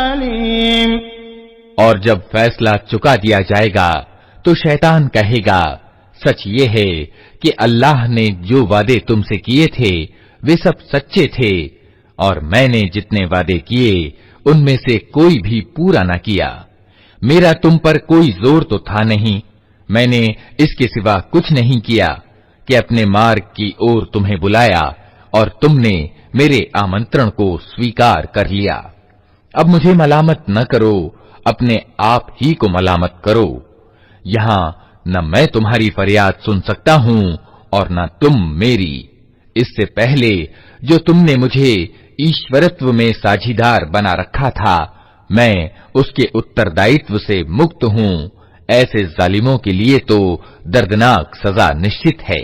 अलीम। और जब फैसला चुका दिया जाएगा तो शैतान कहेगा, सच ये है कि अल्लाह ने जो वादे तुमसे किए थे वे सब सच्चे थे, और मैंने जितने वादे किए उनमें से कोई भी पूरा न किया। मेरा तुम पर कोई जोर तो था नहीं, मैंने इसके सिवा कुछ नहीं किया कि अपने मार्ग की ओर तुम्हें बुलाया और तुमने मेरे आमंत्रण को स्वीकार कर लिया। अब मुझे मलामत न करो, अपने आप ही को मलामत करो। यहां न मैं तुम्हारी फरियाद सुन सकता हूं और न तुम मेरी। इससे पहले जो तुमने मुझे ईश्वरत्व में साझीदार बना रखा था, मैं उसके उत्तरदायित्व से मुक्त हूं। ऐसे जालिमों के लिए तो दर्दनाक सजा निश्चित है।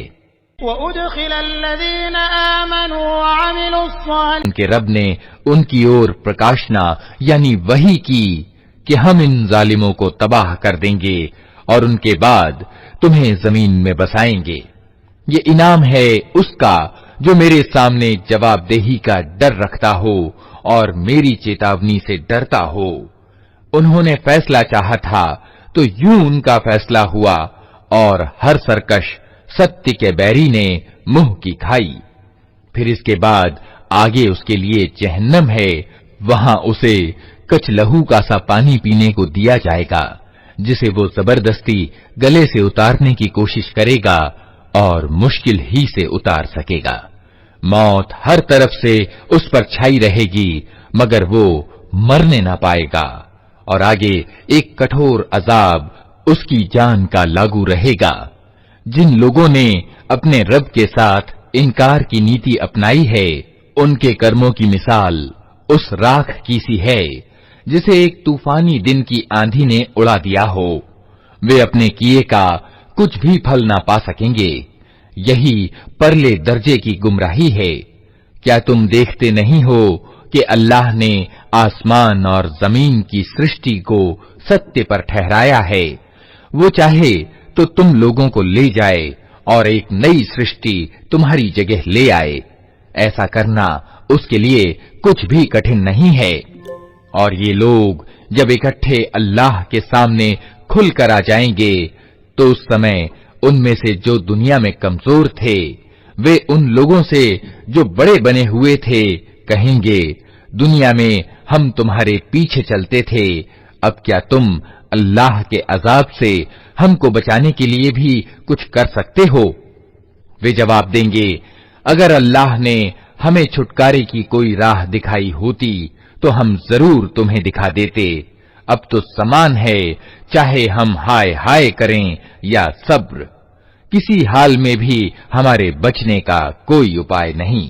उनके रब ने उनकी ओर प्रकाशना यानी वही की कि हम इन जालिमों को तबाह कर देंगे और उनके बाद तुम्हें जमीन में बसाएंगे। ये इनाम है उसका जो मेरे सामने जवाबदेही का डर रखता हो और मेरी चेतावनी से डरता हो। उन्होंने फैसला चाहा था तो यूं उनका फैसला हुआ, और हर सरकश सत्य के बैरी ने मुंह की खाई। फिर इसके बाद आगे उसके लिए जहन्नम है, वहां उसे कचलहू का सा पानी पीने को दिया जाएगा, जिसे वो जबरदस्ती गले से उतारने की कोशिश करेगा और मुश्किल ही से उतार सकेगा। मौत हर तरफ से उस पर छाई रहेगी, मगर वो मरने ना पाएगा, और आगे एक कठोर अजाब उसकी जान का लागू रहेगा। जिन लोगों ने अपने रब के साथ इनकार की नीति अपनाई है, उनके कर्मों की मिसाल उस राख की सी है जिसे एक तूफानी दिन की आंधी ने उड़ा दिया हो। वे अपने किए का कुछ भी फल ना पा सकेंगे। यही परले दर्जे की गुमराही है। क्या तुम देखते नहीं हो कि अल्लाह ने आसमान और जमीन की सृष्टि को सत्य पर ठहराया है? वो चाहे तो तुम लोगों को ले जाए और एक नई सृष्टि तुम्हारी जगह ले आए। ऐसा करना उसके लिए कुछ भी कठिन नहीं है। और ये लोग जब इकट्ठे अल्लाह के सामने खुलकर आ जाएंगे, तो उस समय उनमें से जो दुनिया में कमजोर थे, वे उन लोगों से जो बड़े बने हुए थे कहेंगे, दुनिया में हम तुम्हारे पीछे चलते थे, अब क्या तुम अल्लाह के अजाब से हमको बचाने के लिए भी कुछ कर सकते हो? वे जवाब देंगे, अगर अल्लाह ने हमें छुटकारे की कोई राह दिखाई होती तो हम जरूर तुम्हें दिखा देते। अब तो समान है, चाहे हम हाय हाय करें या सब्र, किसी हाल में भी हमारे बचने का कोई उपाय नहीं।